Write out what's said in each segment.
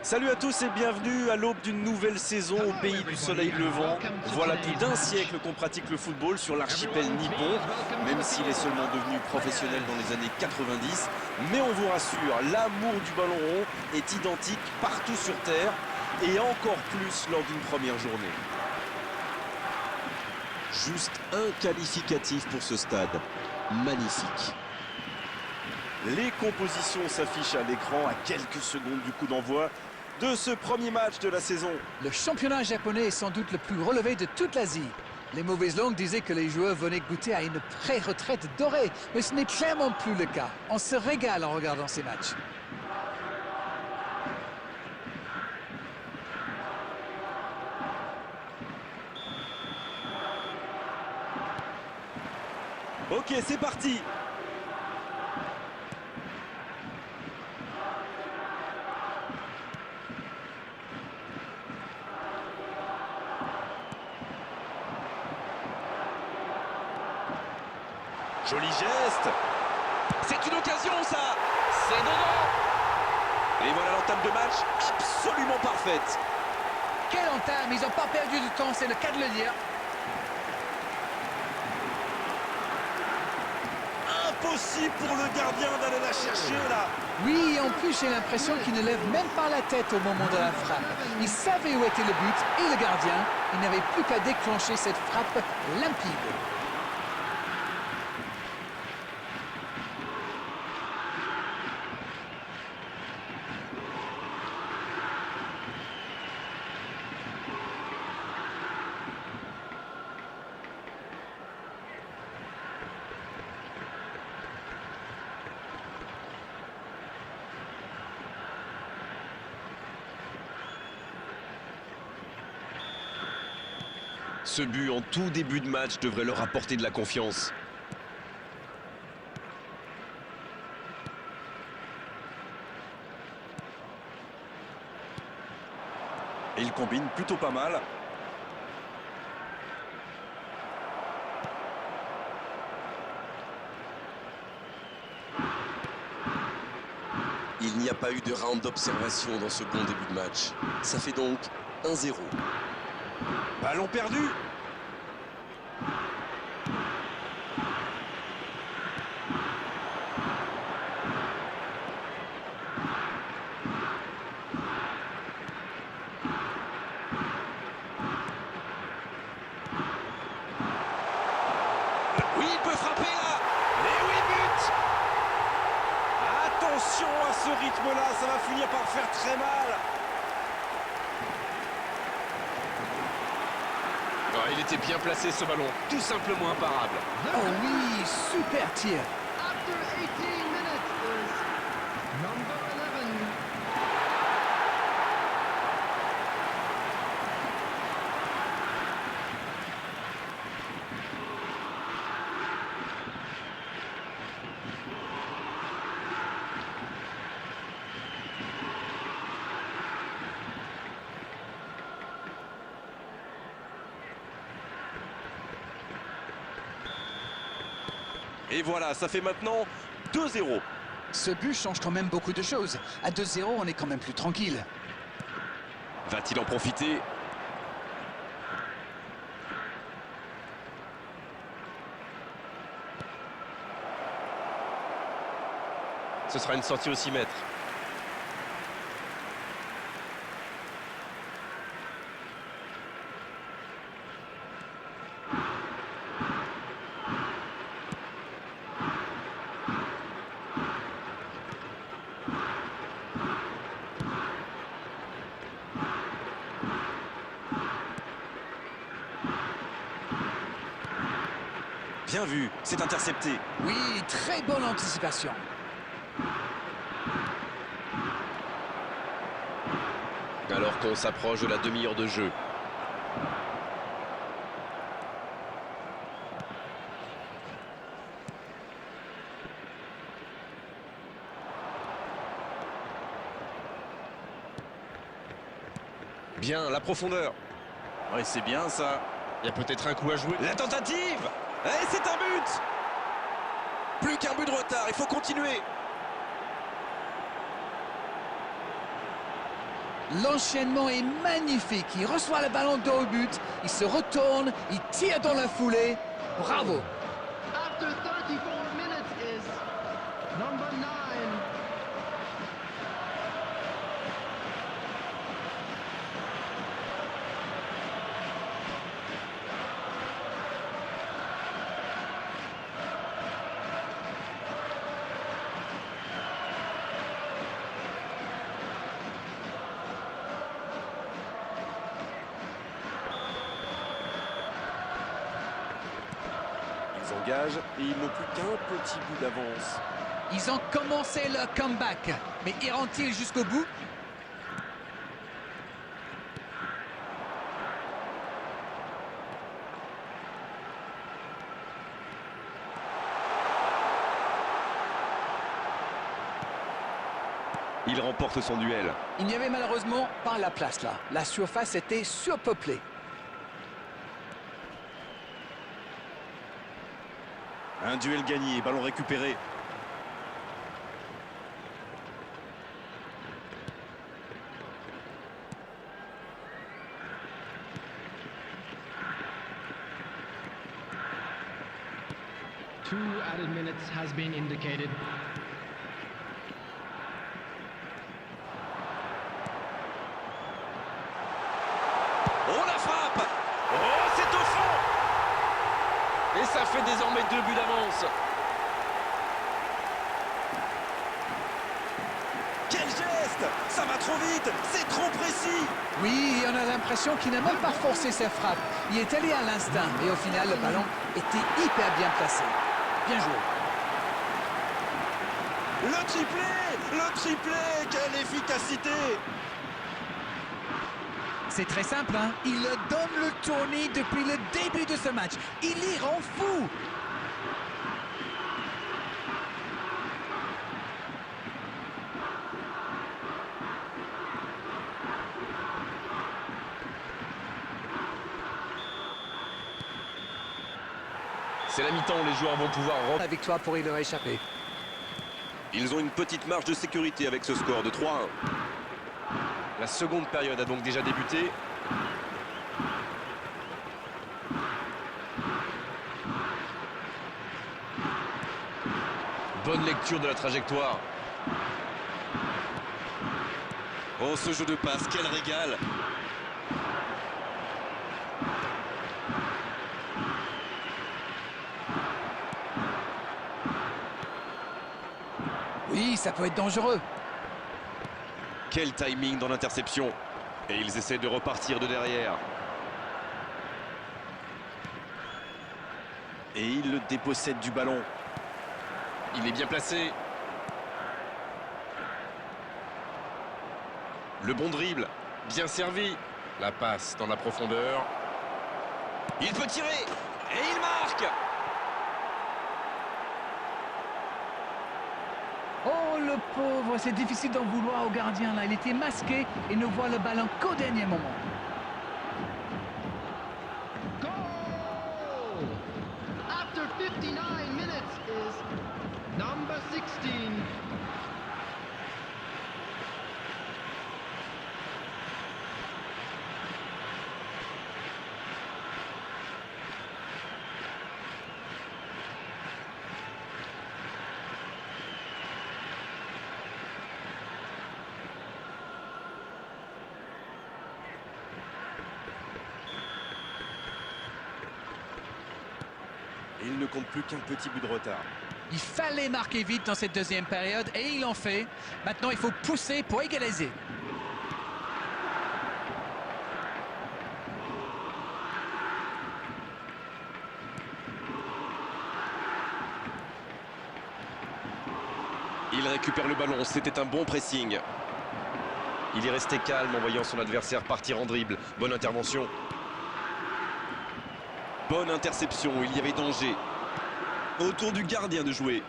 Salut à tous et bienvenue à l'aube d'une nouvelle saison au pays du soleil levant. Voilà plus d'un siècle qu'on pratique le football sur l'archipel nippon, même s'il est seulement devenu professionnel dans les années 90. Mais on vous rassure, l'amour du ballon rond est identique partout sur Terre et encore plus lors d'une première journée. Juste un qualificatif pour ce stade. Magnifique. Les compositions s'affichent à l'écran à quelques secondes du coup d'envoi de ce premier match de la saison. Le championnat japonais est sans doute le plus relevé de toute l'Asie. Les mauvaises langues disaient que les joueurs venaient goûter à une pré-retraite dorée, mais ce n'est clairement plus le cas. On se régale en regardant ces matchs. Ok, c'est parti. Joli geste. C'est une occasion, ça. C'est dedans. Et voilà l'entame de match absolument parfaite. Quelle entame, ils n'ont pas perdu du temps, c'est le cas de le dire. Impossible pour le gardien d'aller la chercher, là. Oui, en plus j'ai l'impression qu'il ne lève même pas la tête au moment de la frappe. Il savait où était le but et le gardien, il n'avait plus qu'à déclencher cette frappe limpide. Ce but en tout début de match devrait leur apporter de la confiance. Et il combine plutôt pas mal. Il n'y a pas eu de round d'observation dans ce bon début de match. Ça fait donc 1-0. Ballon perdu. Oui, il peut frapper là. Et oui, but. Attention à ce rythme-là, ça va finir par faire très mal. Ah, il était bien placé ce ballon, tout simplement imparable. Oh oui, super tir. After 18 minutes is number 11. Et voilà, ça fait maintenant 2-0. Ce but change quand même beaucoup de choses. À 2-0, on est quand même plus tranquille. Va-t-il en profiter? Ce sera une sortie au 6 mètres. Bien vu, c'est intercepté. Oui, très bonne anticipation. Alors qu'on s'approche de la demi-heure de jeu. Bien, la profondeur. Oui, c'est bien ça. Il y a peut-être un coup à jouer. La tentative. Et c'est un but. Plus qu'un but de retard, il faut continuer. L'enchaînement est magnifique. Il reçoit le ballon dos au but, il se retourne, il tire dans la foulée. Bravo! After 34 minutes is number 9. Ils engagent et ils n'ont plus qu'un petit bout d'avance. Ils ont commencé leur comeback, mais iront-ils jusqu'au bout? Il remporte son duel. Il n'y avait malheureusement pas la place là. La surface était surpeuplée. Un duel gagné, ballon récupéré. Two added minutes has been indicated. Oh la frappe! Oh, c'est au fond! Et ça fait désormais 2 buts d'avance. Quel geste! Ça va trop vite! C'est trop précis! Oui, on a l'impression qu'il n'a même pas forcé ses frappes. Il est allé à l'instinct et au final, le ballon était hyper bien placé. Bien joué. Le triplé! Le triplé! Quelle efficacité! C'est très simple, hein? Il donne le tournis depuis le début de ce match. Il y rend fou! C'est la mi-temps où les joueurs vont pouvoir La victoire pourrait leur échapper. Ils ont une petite marge de sécurité avec ce score de 3-1. La seconde période a donc déjà débuté. Bonne lecture de la trajectoire. Oh, ce jeu de passe, quel régal! Oui, ça peut être dangereux. Quel timing dans l'interception! Et ils essaient de repartir de derrière. Et ils le dépossèdent du ballon. Il est bien placé. Le bon dribble. Bien servi. La passe dans la profondeur. Il peut tirer. Et il marque. Oh, le pauvre, c'est difficile d'en vouloir au gardien là. Il était masqué et ne voit le ballon qu'au dernier moment. Goal! After 59 minutes is number 16. Et il ne compte plus qu'un petit but de retard. Il fallait marquer vite dans cette deuxième période et il en fait. Maintenant, il faut pousser pour égaliser. Il récupère le ballon, c'était un bon pressing. Il est resté calme en voyant son adversaire partir en dribble. Bonne intervention. Bonne interception, il y avait danger. Autour du gardien de jouer.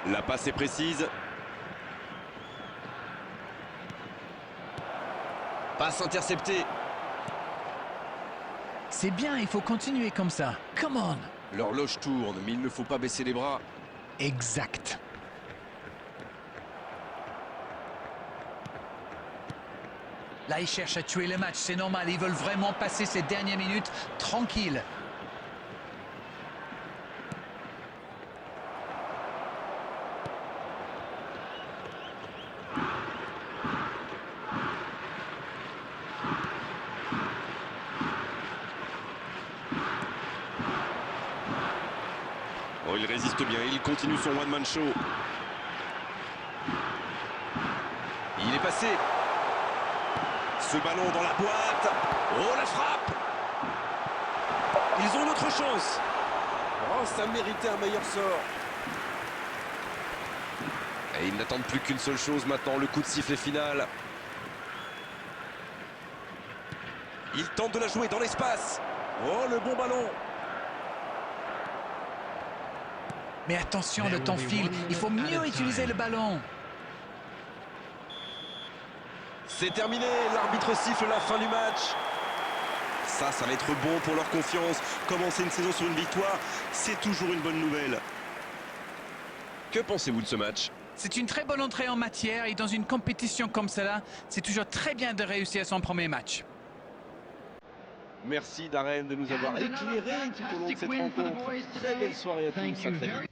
La passe est précise. Passe interceptée. C'est bien, il faut continuer comme ça. Come on. L'horloge tourne, mais il ne faut pas baisser les bras. Exact. Là, ils cherchent à tuer le match, c'est normal. Ils veulent vraiment passer ces dernières minutes tranquilles. Oh, il résiste bien, il continue son one-man show. Il est passé. Ce ballon dans la boîte. Oh, la frappe. Ils ont une autre chance. Oh, ça méritait un meilleur sort. Et ils n'attendent plus qu'une seule chose maintenant, le coup de sifflet final. Il tente de la jouer dans l'espace. Oh, le bon ballon. Mais attention, le temps file. Il faut mieux utiliser le ballon. C'est terminé, l'arbitre siffle la fin du match. Ça va être bon pour leur confiance. Commencer une saison sur une victoire, c'est toujours une bonne nouvelle. Que pensez-vous de ce match? C'est une très bonne entrée en matière et dans une compétition comme cela, c'est toujours très bien de réussir son premier match. Merci Darren de nous avoir éclairés tout au long de cette rencontre. Très belle soirée à tous. À très vite.